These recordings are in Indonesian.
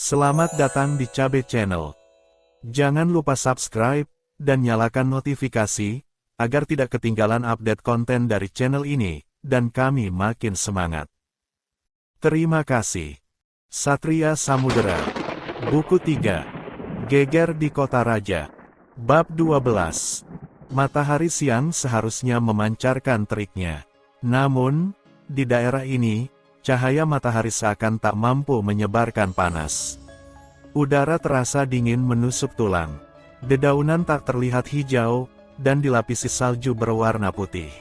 Selamat datang di Cabe Channel. Jangan lupa subscribe dan nyalakan notifikasi agar tidak ketinggalan update konten dari channel ini dan kami makin semangat. Terima kasih. Satria Samudera. Buku 3. Geger di Kota Raja. Bab 12. Matahari siang seharusnya memancarkan teriknya. Namun, di daerah ini, cahaya matahari seakan tak mampu menyebarkan panas. Udara terasa dingin menusuk tulang. Dedaunan tak terlihat hijau, dan dilapisi salju berwarna putih.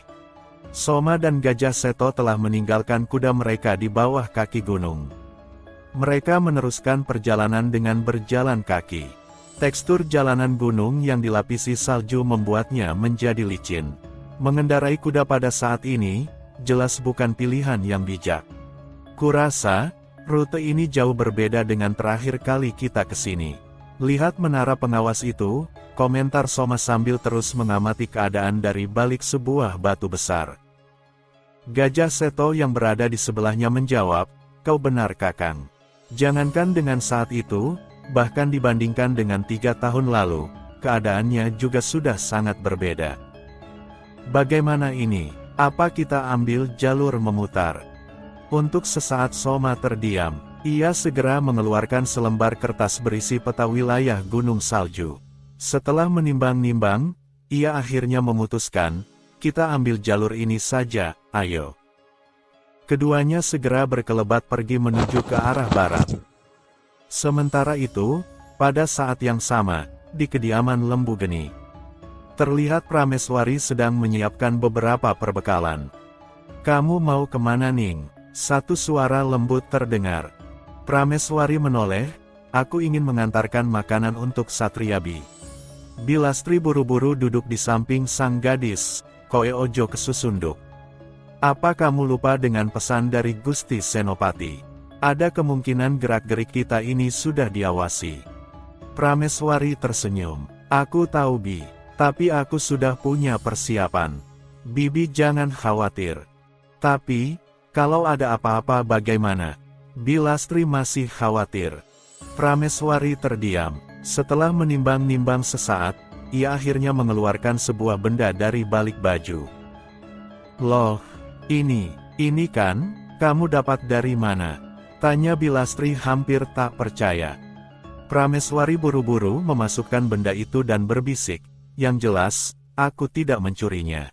Soma dan Gajah Seto telah meninggalkan kuda mereka di bawah kaki gunung. Mereka meneruskan perjalanan dengan berjalan kaki. Tekstur jalanan gunung yang dilapisi salju membuatnya menjadi licin. Mengendarai kuda pada saat ini, jelas bukan pilihan yang bijak. Kurasa, rute ini jauh berbeda dengan terakhir kali kita kesini. Lihat menara pengawas itu, komentar Soma sambil terus mengamati keadaan dari balik sebuah batu besar. Gajah Seto yang berada di sebelahnya menjawab, "Kau benar Kakang. Jangankan dengan saat itu, bahkan dibandingkan dengan 3 tahun lalu, keadaannya juga sudah sangat berbeda. Bagaimana ini? Apa kita ambil jalur memutar?" Untuk sesaat Soma terdiam. Ia segera mengeluarkan selembar kertas berisi peta wilayah gunung salju. Setelah menimbang-nimbang, ia akhirnya memutuskan, "Kita ambil jalur ini saja, ayo." Keduanya segera berkelebat pergi menuju ke arah barat. Sementara itu, pada saat yang sama, di kediaman Lembu Geni, terlihat Prameswari sedang menyiapkan beberapa perbekalan. "Kamu mau kemana Ning?" Satu suara lembut terdengar. Prameswari menoleh, "Aku ingin mengantarkan makanan untuk Satriabi." Bilastri buru-buru duduk di samping sang gadis, "Koe ojo kesusunduk. Apa kamu lupa dengan pesan dari Gusti Senopati? Ada kemungkinan gerak-gerik kita ini sudah diawasi." Prameswari tersenyum. "Aku tahu Bi, tapi aku sudah punya persiapan. Bibi jangan khawatir. Tapi, kalau ada apa-apa bagaimana?" Bilastri masih khawatir. Prameswari terdiam. Setelah menimbang-nimbang sesaat, ia akhirnya mengeluarkan sebuah benda dari balik baju. "Loh, ini kan, kamu dapat dari mana?" tanya Bilastri hampir tak percaya. Prameswari buru-buru memasukkan benda itu dan berbisik, "Yang jelas, aku tidak mencurinya.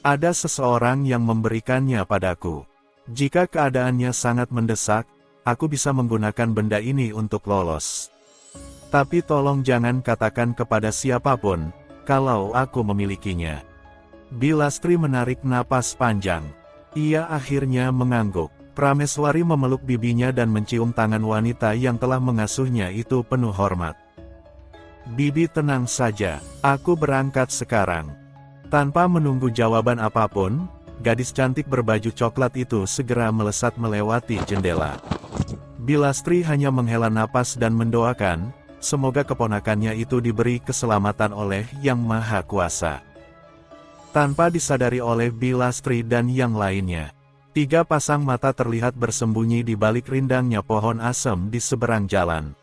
Ada seseorang yang memberikannya padaku. Jika keadaannya sangat mendesak, aku bisa menggunakan benda ini untuk lolos. Tapi tolong jangan katakan kepada siapapun, kalau aku memilikinya." Bilastri menarik napas panjang. Ia akhirnya mengangguk. Prameswari memeluk bibinya dan mencium tangan wanita yang telah mengasuhnya itu penuh hormat. "Bibi tenang saja, aku berangkat sekarang." Tanpa menunggu jawaban apapun, gadis cantik berbaju coklat itu segera melesat melewati jendela. Bilastri hanya menghela napas dan mendoakan, semoga keponakannya itu diberi keselamatan oleh Yang Maha Kuasa. Tanpa disadari oleh Bilastri dan yang lainnya, 3 pasang mata terlihat bersembunyi di balik rindangnya pohon asem di seberang jalan.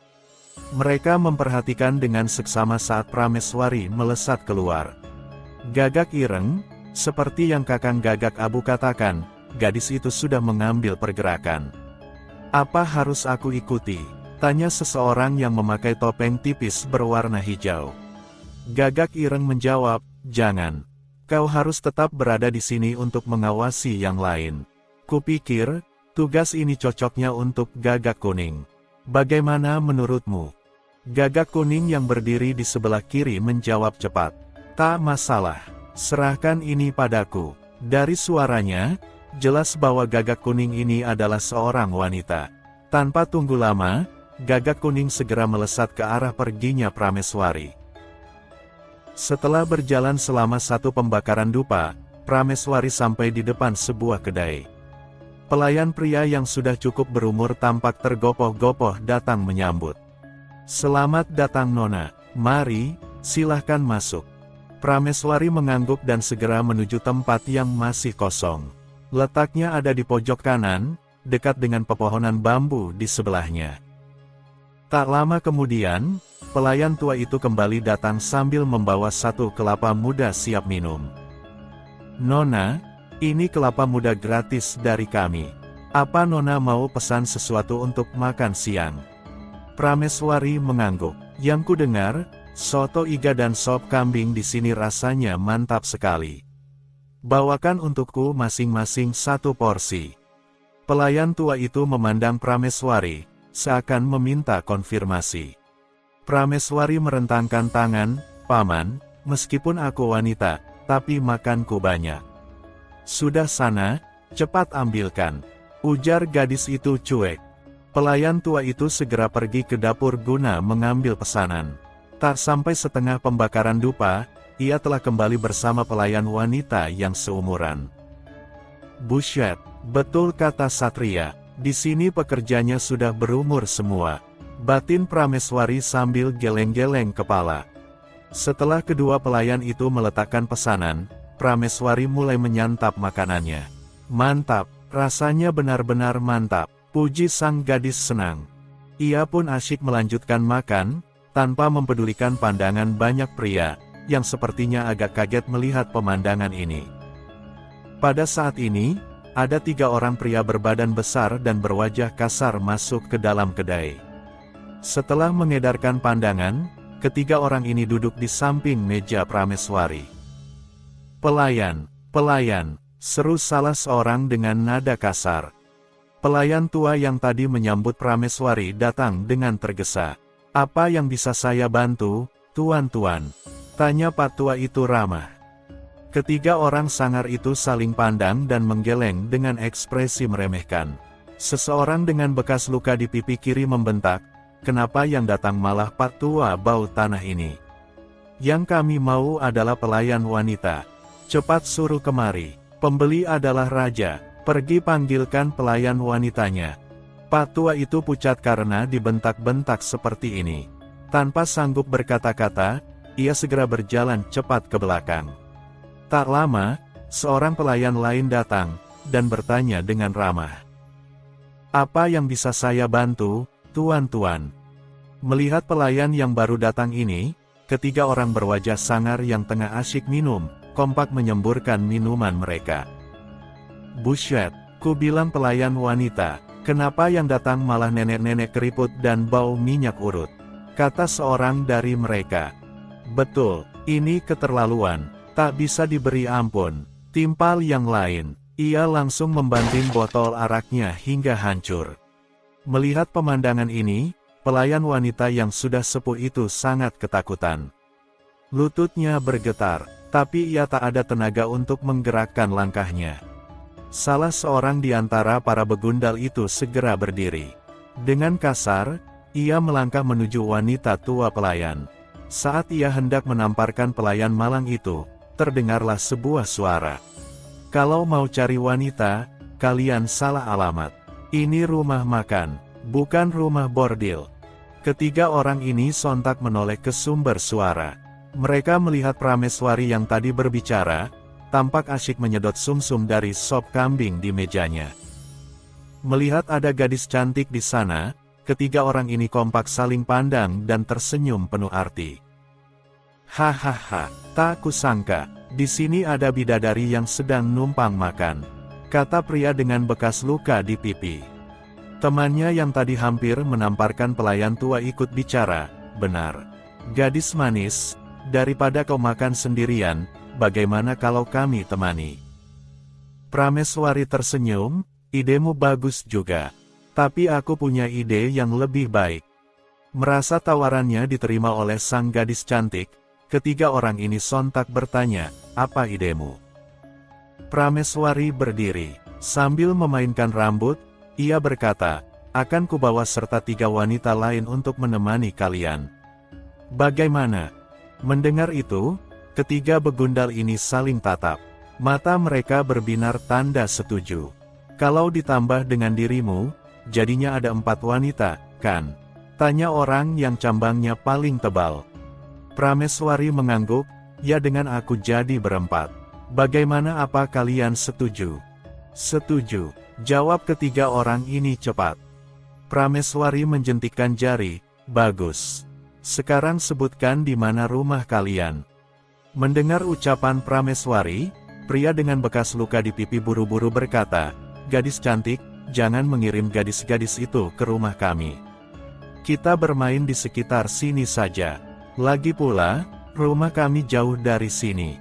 Mereka memperhatikan dengan seksama saat Prameswari melesat keluar. Gagak ireng, seperti yang Kakang Gagak Abu katakan, gadis itu sudah mengambil pergerakan. "Apa harus aku ikuti?" tanya seseorang yang memakai topeng tipis berwarna hijau. Gagak ireng menjawab, "Jangan. Kau harus tetap berada di sini untuk mengawasi yang lain. Kupikir, tugas ini cocoknya untuk Gagak Kuning. Bagaimana menurutmu?" Gagak Kuning yang berdiri di sebelah kiri menjawab cepat, "Tak masalah. Serahkan ini padaku." Dari suaranya, jelas bahwa Gagak Kuning ini adalah seorang wanita. Tanpa tunggu lama, Gagak Kuning segera melesat ke arah perginya Prameswari. Setelah berjalan selama 1 pembakaran dupa, Prameswari sampai di depan sebuah kedai. Pelayan pria yang sudah cukup berumur tampak tergopoh-gopoh datang menyambut. "Selamat datang Nona, mari, silahkan masuk." Prameswari mengangguk dan segera menuju tempat yang masih kosong. Letaknya ada di pojok kanan, dekat dengan pepohonan bambu di sebelahnya. Tak lama kemudian, pelayan tua itu kembali datang sambil membawa satu kelapa muda siap minum. "Nona, ini kelapa muda gratis dari kami. Apa Nona mau pesan sesuatu untuk makan siang?" Prameswari mengangguk. "Yang ku dengar, soto iga dan sop kambing di sini rasanya mantap sekali. Bawakan untukku masing-masing satu porsi." Pelayan tua itu memandang Prameswari, seakan meminta konfirmasi. Prameswari merentangkan tangan, "Paman, meskipun aku wanita, tapi makanku banyak." "Sudah sana, cepat ambilkan," ujar gadis itu cuek. Pelayan tua itu segera pergi ke dapur guna mengambil pesanan. Tak sampai setengah pembakaran dupa, ia telah kembali bersama pelayan wanita yang seumuran. "Buset, betul kata Satria. Di sini pekerjanya sudah berumur semua," batin Prameswari sambil geleng-geleng kepala. Setelah kedua pelayan itu meletakkan pesanan, Prameswari mulai menyantap makanannya. "Mantap, rasanya benar-benar mantap," puji sang gadis senang. Ia pun asyik melanjutkan makan, tanpa mempedulikan pandangan banyak pria, yang sepertinya agak kaget melihat pemandangan ini. Pada saat ini, ada 3 orang pria berbadan besar dan berwajah kasar masuk ke dalam kedai. Setelah mengedarkan pandangan, ketiga orang ini duduk di samping meja Prameswari. "Pelayan, pelayan," seru salah seorang dengan nada kasar. Pelayan tua yang tadi menyambut Prameswari datang dengan tergesa. "Apa yang bisa saya bantu, tuan-tuan?" tanya Pak Tua itu ramah. Ketiga orang sangar itu saling pandang dan menggeleng dengan ekspresi meremehkan. Seseorang dengan bekas luka di pipi kiri membentak, "Kenapa yang datang malah Pak Tua bau tanah ini? Yang kami mau adalah pelayan wanita. Cepat suruh kemari. Pembeli adalah raja, pergi panggilkan pelayan wanitanya." Pak Tua itu pucat karena dibentak-bentak seperti ini. Tanpa sanggup berkata-kata, ia segera berjalan cepat ke belakang. Tak lama, seorang pelayan lain datang, dan bertanya dengan ramah. "Apa yang bisa saya bantu, tuan-tuan?" Melihat pelayan yang baru datang ini, ketiga orang berwajah sangar yang tengah asyik minum, kompak menyemburkan minuman mereka. "Buset, ku bilang pelayan wanita, kenapa yang datang malah nenek-nenek keriput dan bau minyak urut?" kata seorang dari mereka. "Betul, ini keterlaluan. Tak bisa diberi ampun," timpal yang lain. Ia langsung membanting botol araknya hingga hancur. Melihat pemandangan ini, pelayan wanita yang sudah sepuh itu sangat ketakutan. Lututnya bergetar, tapi ia tak ada tenaga untuk menggerakkan langkahnya. Salah seorang di antara para begundal itu segera berdiri. Dengan kasar, ia melangkah menuju wanita tua pelayan. Saat ia hendak menamparkan pelayan malang itu, terdengarlah sebuah suara. "Kalau mau cari wanita, kalian salah alamat. Ini rumah makan, bukan rumah bordil." Ketiga orang ini sontak menoleh ke sumber suara. Mereka melihat Prameswari yang tadi berbicara, tampak asyik menyedot sumsum dari sop kambing di mejanya. Melihat ada gadis cantik di sana, ketiga orang ini kompak saling pandang dan tersenyum penuh arti. "Hahaha, tak kusangka, di sini ada bidadari yang sedang numpang makan," kata pria dengan bekas luka di pipi. Temannya yang tadi hampir menamparkan pelayan tua ikut bicara, "Benar. Gadis manis, daripada kau makan sendirian, bagaimana kalau kami temani?" Prameswari tersenyum, "Idemu bagus juga. Tapi aku punya ide yang lebih baik." Merasa tawarannya diterima oleh sang gadis cantik, ketiga orang ini sontak bertanya, "Apa idemu?" Prameswari berdiri. Sambil memainkan rambut, ia berkata, "Akan kubawa serta 3 wanita lain untuk menemani kalian. Bagaimana?" Mendengar itu, ketiga begundal ini saling tatap. Mata mereka berbinar tanda setuju. "Kalau ditambah dengan dirimu, jadinya ada 4 wanita, kan?" tanya orang yang cambangnya paling tebal. Prameswari mengangguk, "Ya, dengan aku jadi berempat. Bagaimana, apa kalian setuju?" "Setuju," jawab ketiga orang ini cepat. Prameswari menjentikkan jari, Bagus. Sekarang sebutkan di mana rumah kalian. Mendengar ucapan Prameswari, pria dengan bekas luka di pipi buru-buru berkata, "Gadis cantik, jangan mengirim gadis-gadis itu ke rumah kami. Kita bermain di sekitar sini saja. Lagi pula, rumah kami jauh dari sini."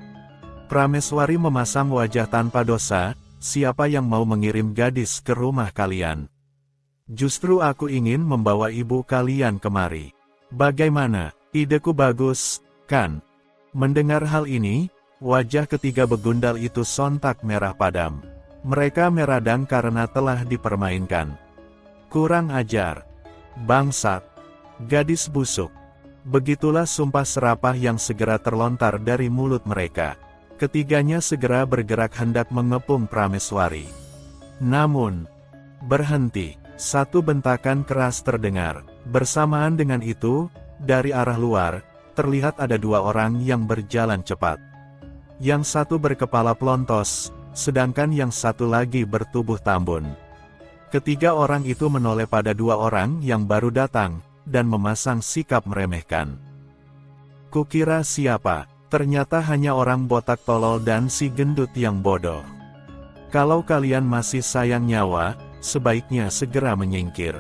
Prameswari memasang wajah tanpa dosa, "Siapa yang mau mengirim gadis ke rumah kalian? Justru aku ingin membawa ibu kalian kemari. Bagaimana, ideku bagus, kan?" Mendengar hal ini, wajah ketiga begundal itu sontak merah padam. Mereka meradang karena telah dipermainkan. "Kurang ajar. Bangsat. Gadis busuk." Begitulah sumpah serapah yang segera terlontar dari mulut mereka. Ketiganya segera bergerak hendak mengepung Prameswari. Namun, berhenti. Satu bentakan keras terdengar. Bersamaan dengan itu, dari arah luar, terlihat ada dua orang yang berjalan cepat. Yang satu berkepala pelontos, sedangkan yang satu lagi bertubuh tambun. Ketiga orang itu menoleh pada dua orang yang baru datang, dan memasang sikap meremehkan. "Kukira siapa, ternyata hanya orang botak tolol dan si gendut yang bodoh. Kalau kalian masih sayang nyawa, sebaiknya segera menyingkir.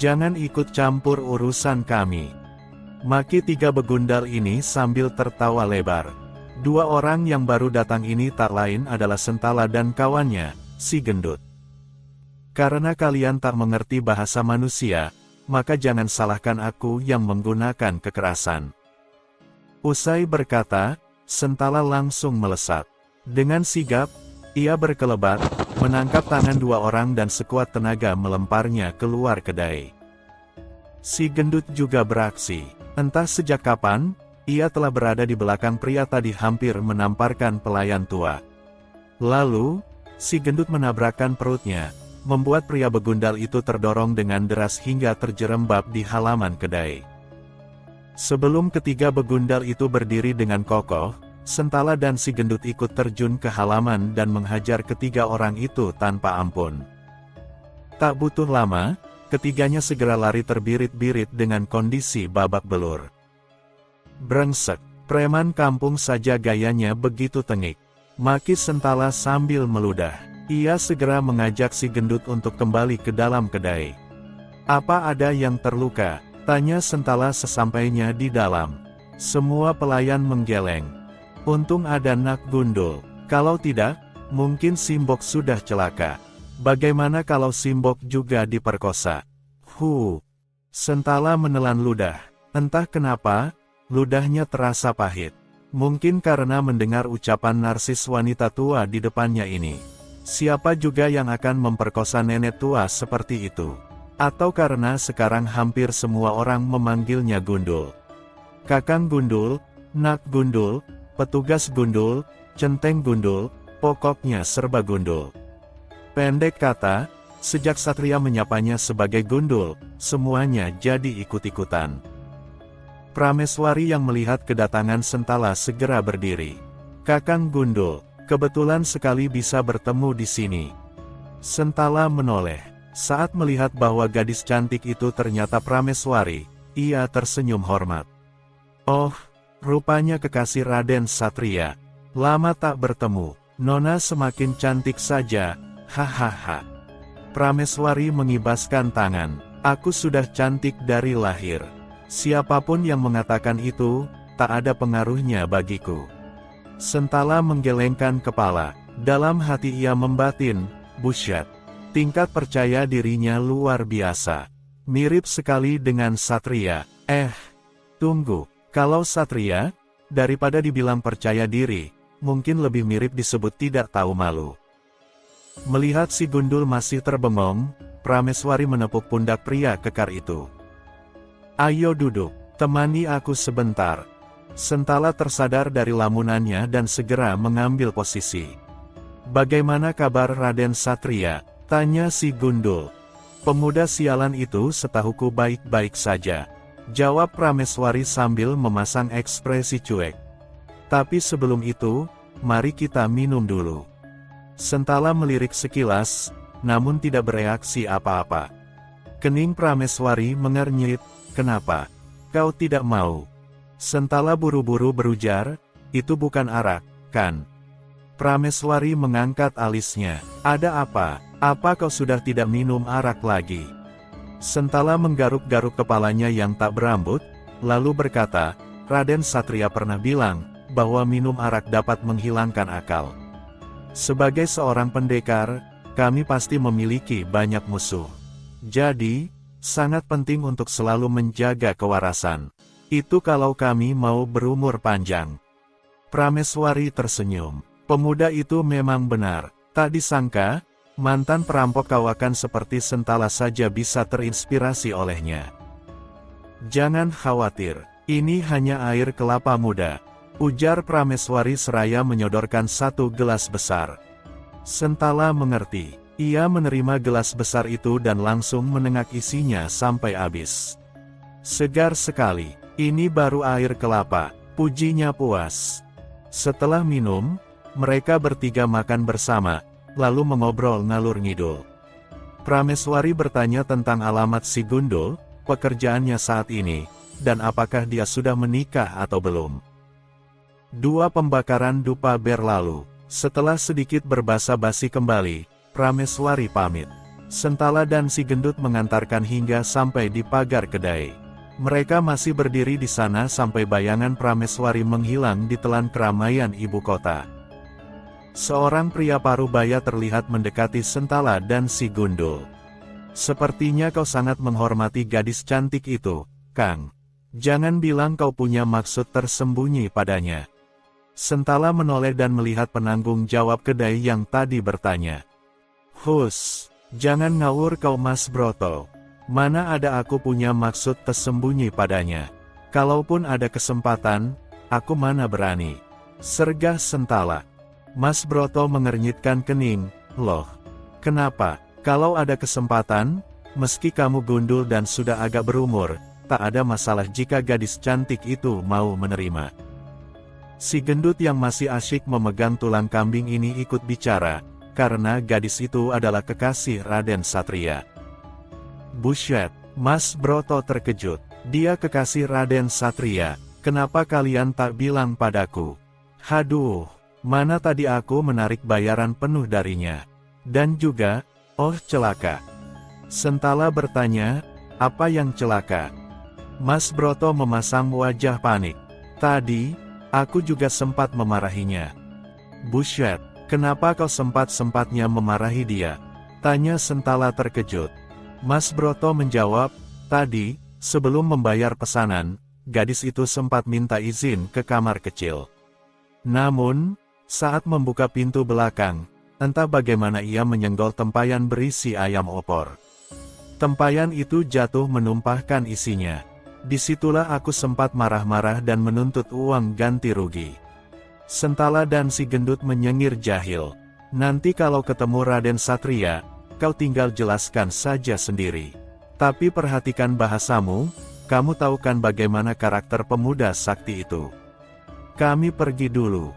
Jangan ikut campur urusan kami." Maki tiga begundal ini sambil tertawa lebar. Dua orang yang baru datang ini tak lain adalah Sentala dan kawannya, si gendut. "Karena kalian tak mengerti bahasa manusia, maka jangan salahkan aku yang menggunakan kekerasan." Usai berkata, Sentala langsung melesat. Dengan sigap, ia berkelebat, menangkap tangan dua orang dan sekuat tenaga melemparnya keluar kedai. Si gendut juga beraksi. Entah sejak kapan, ia telah berada di belakang pria tadi hampir menamparkan pelayan tua. Lalu, si gendut menabrakkan perutnya, membuat pria begundal itu terdorong dengan deras hingga terjerembab di halaman kedai. Sebelum ketiga begundal itu berdiri dengan kokoh, Sentala dan si gendut ikut terjun ke halaman dan menghajar ketiga orang itu tanpa ampun. Tak butuh lama, ketiganya segera lari terbirit-birit dengan kondisi babak belur. "Brengsek, preman kampung saja gayanya begitu tengik," maki Sentala sambil meludah. Ia segera mengajak si gendut untuk kembali ke dalam kedai. "Apa ada yang terluka?" tanya Sentala sesampainya di dalam. Semua pelayan menggeleng. "Untung ada Nak Gundul. Kalau tidak, mungkin Simbok sudah celaka. Bagaimana kalau Simbok juga diperkosa?" Sentala menelan ludah. Entah kenapa, ludahnya terasa pahit. Mungkin karena mendengar ucapan narsis wanita tua di depannya ini. Siapa juga yang akan memperkosa nenek tua seperti itu? Atau karena sekarang hampir semua orang memanggilnya Gundul. Kakang Gundul, Nak Gundul, petugas Gundul, centeng Gundul, pokoknya serba Gundul. Pendek kata, sejak Satria menyapanya sebagai Gundul, semuanya jadi ikut-ikutan. Prameswari yang melihat kedatangan Sentala segera berdiri. "Kakang Gundul, kebetulan sekali bisa bertemu di sini." Sentala menoleh. Saat melihat bahwa gadis cantik itu ternyata Prameswari, ia tersenyum hormat. "Oh, rupanya kekasih Raden Satria. Lama tak bertemu. Nona semakin cantik saja, hahaha." Prameswari mengibaskan tangan. "Aku sudah cantik dari lahir. Siapapun yang mengatakan itu, tak ada pengaruhnya bagiku." Sentala menggelengkan kepala. Dalam hati ia membatin, busyat. Tingkat percaya dirinya luar biasa. Mirip sekali dengan Satria. Tunggu. Kalau Satria, daripada dibilang percaya diri, mungkin lebih mirip disebut tidak tahu malu. Melihat si Gundul masih terbengong, Prameswari menepuk pundak pria kekar itu. "Ayo duduk, temani aku sebentar." Sentala tersadar dari lamunannya dan segera mengambil posisi. "Bagaimana kabar Raden Satria?" tanya si Gundul. "Pemuda sialan itu setahuku baik-baik saja," jawab Prameswari sambil memasang ekspresi cuek. "Tapi sebelum itu, mari kita minum dulu." Sentala melirik sekilas, namun tidak bereaksi apa-apa. Kening Prameswari mengernyit, kenapa? Kau tidak mau? Sentala buru-buru berujar, itu bukan arak, kan? Prameswari mengangkat alisnya. Ada apa? Apa kau sudah tidak minum arak lagi? Sentala menggaruk-garuk kepalanya yang tak berambut, lalu berkata, Raden Satria pernah bilang, bahwa minum arak dapat menghilangkan akal. Sebagai seorang pendekar, kami pasti memiliki banyak musuh. Jadi, sangat penting untuk selalu menjaga kewarasan. Itu kalau kami mau berumur panjang. Prameswari tersenyum. Pemuda itu memang benar. Tak disangka, mantan perampok kawakan seperti Sentala saja bisa terinspirasi olehnya. Jangan khawatir, ini hanya air kelapa muda, ujar Prameswari seraya menyodorkan satu gelas besar. Sentala mengerti. Ia menerima gelas besar itu dan langsung menengak isinya sampai habis. Segar sekali. Ini baru air kelapa, pujinya puas. Setelah minum, mereka bertiga makan bersama, lalu mengobrol ngalur ngidul. Prameswari bertanya tentang alamat si Gundul, pekerjaannya saat ini, dan apakah dia sudah menikah atau belum. 2 pembakaran dupa berlalu. Setelah sedikit berbasa-basi kembali, Prameswari pamit. Sentala dan si gendut mengantarkan hingga sampai di pagar kedai. Mereka masih berdiri di sana sampai bayangan Prameswari menghilang di telan keramaian ibu kota. Seorang pria parubaya terlihat mendekati Sentala dan si Gundul. Sepertinya kau sangat menghormati gadis cantik itu, Kang. Jangan bilang kau punya maksud tersembunyi padanya. Sentala menoleh dan melihat penanggung jawab kedai yang tadi bertanya. Hus, jangan ngawur kau Mas Broto. Mana ada aku punya maksud tersembunyi padanya. Kalaupun ada kesempatan, aku mana berani. Sergah Sentala. Mas Broto mengernyitkan kening. Loh, kenapa? Kalau ada kesempatan, meski kamu gundul dan sudah agak berumur, tak ada masalah jika gadis cantik itu mau menerima. Si gendut yang masih asyik memegang tulang kambing ini ikut bicara, karena gadis itu adalah kekasih Raden Satria. Buset, Mas Broto terkejut. Dia kekasih Raden Satria, kenapa kalian tak bilang padaku? Haduh, mana tadi aku menarik bayaran penuh darinya. Dan juga, oh celaka. Sentala bertanya, apa yang celaka? Mas Broto memasang wajah panik. Tadi, aku juga sempat memarahinya. Buset, kenapa kau sempat-sempatnya memarahi dia? Tanya Sentala terkejut. Mas Broto menjawab, tadi, sebelum membayar pesanan, gadis itu sempat minta izin ke kamar kecil. Namun, saat membuka pintu belakang, entah bagaimana ia menyenggol tempayan berisi ayam opor. Tempayan itu jatuh menumpahkan isinya. Disitulah aku sempat marah-marah dan menuntut uang ganti rugi. Sentala dan si gendut menyengir jahil. Nanti kalau ketemu Raden Satria, kau tinggal jelaskan saja sendiri. Tapi perhatikan bahasamu, kamu tahu kan bagaimana karakter pemuda sakti itu. Kami pergi dulu.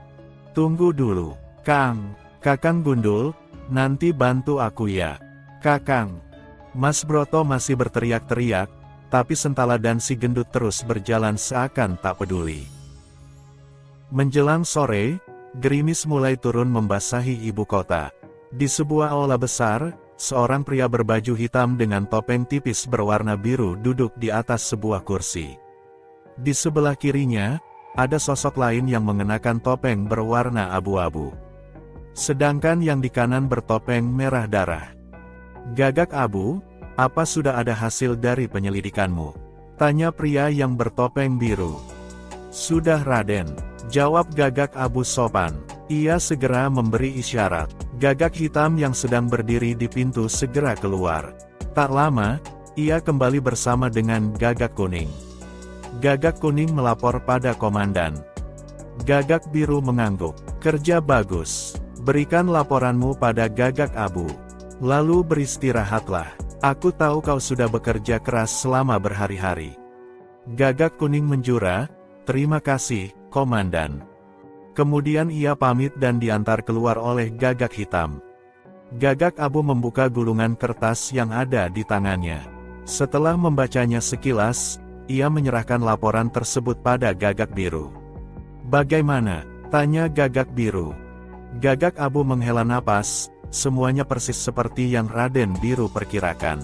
Tunggu dulu, Kang. Kakang Gundul, nanti bantu aku ya. Kakang. Mas Broto masih berteriak-teriak, tapi Sentala dan si gendut terus berjalan seakan tak peduli. Menjelang sore, gerimis mulai turun membasahi ibu kota. Di sebuah aula besar, seorang pria berbaju hitam dengan topeng tipis berwarna biru duduk di atas sebuah kursi. Di sebelah kirinya, ada sosok lain yang mengenakan topeng berwarna abu-abu. Sedangkan yang di kanan bertopeng merah darah. Gagak Abu, apa sudah ada hasil dari penyelidikanmu? Tanya pria yang bertopeng biru. Sudah Raden, jawab Gagak Abu sopan. Ia segera memberi isyarat. Gagak hitam yang sedang berdiri di pintu segera keluar. Tak lama, ia kembali bersama dengan Gagak kuning. Gagak kuning melapor pada komandan. Gagak biru mengangguk. Kerja bagus. Berikan laporanmu pada Gagak Abu. Lalu beristirahatlah. Aku tahu kau sudah bekerja keras selama berhari-hari. Gagak kuning menjura, terima kasih, komandan. Kemudian ia pamit dan diantar keluar oleh Gagak hitam. Gagak Abu membuka gulungan kertas yang ada di tangannya. Setelah membacanya sekilas, ia menyerahkan laporan tersebut pada Gagak Biru. "Bagaimana?" tanya Gagak Biru. Gagak Abu menghela napas, semuanya persis seperti yang Raden Biru perkirakan.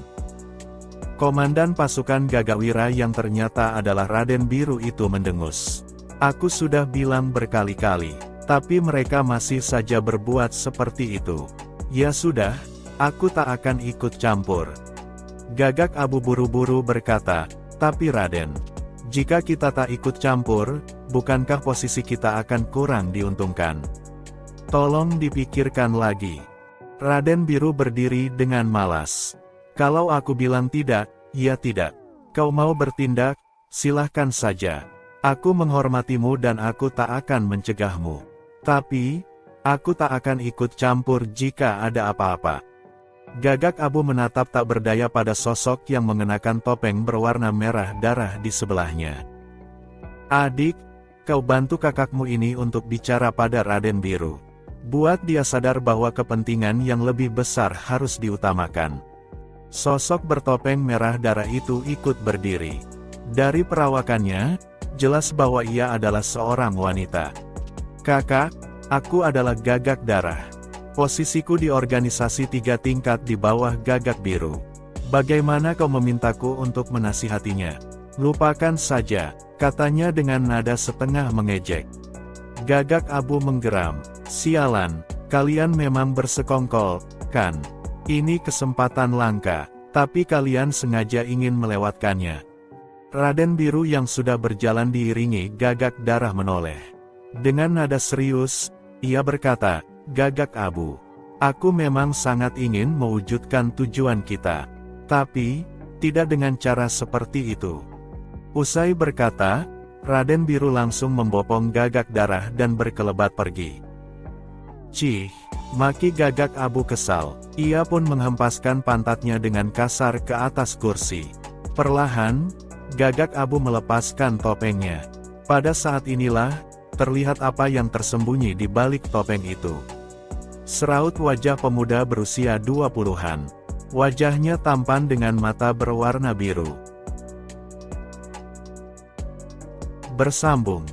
Komandan pasukan Gagawira yang ternyata adalah Raden Biru itu mendengus. "Aku sudah bilang berkali-kali, tapi mereka masih saja berbuat seperti itu. Ya sudah, aku tak akan ikut campur." Gagak Abu buru-buru berkata, "Tapi Raden, jika kita tak ikut campur, bukankah posisi kita akan kurang diuntungkan? Tolong dipikirkan lagi." Raden Biru berdiri dengan malas. "Kalau aku bilang tidak, ya tidak. Kau mau bertindak, silahkan saja. Aku menghormatimu dan aku tak akan mencegahmu. Tapi, aku tak akan ikut campur jika ada apa-apa." Gagak Abu menatap tak berdaya pada sosok yang mengenakan topeng berwarna merah darah di sebelahnya. "Adik, kau bantu kakakmu ini untuk bicara pada Raden Biru. Buat dia sadar bahwa kepentingan yang lebih besar harus diutamakan." Sosok bertopeng merah darah itu ikut berdiri. Dari perawakannya, jelas bahwa ia adalah seorang wanita. "Kakak, aku adalah Gagak Darah. Posisiku di organisasi 3 tingkat di bawah Gagak Biru. Bagaimana kau memintaku untuk menasihatinya?" "Lupakan saja," katanya dengan nada setengah mengejek. Gagak Abu menggeram. "Sialan, kalian memang bersekongkol, kan? Ini kesempatan langka, tapi kalian sengaja ingin melewatkannya." Raden Biru yang sudah berjalan diiringi Gagak Darah menoleh. Dengan nada serius, ia berkata, "Gagak Abu, aku memang sangat ingin mewujudkan tujuan kita. Tapi, tidak dengan cara seperti itu." Usai berkata, Raden Biru langsung membopong Gagak Darah dan berkelebat pergi. "Cih!" maki Gagak Abu kesal. Ia pun menghempaskan pantatnya dengan kasar ke atas kursi. Perlahan, Gagak Abu melepaskan topengnya. Pada saat inilah, terlihat apa yang tersembunyi di balik topeng itu. Seraut wajah pemuda berusia 20-an. Wajahnya tampan dengan mata berwarna biru. Bersambung.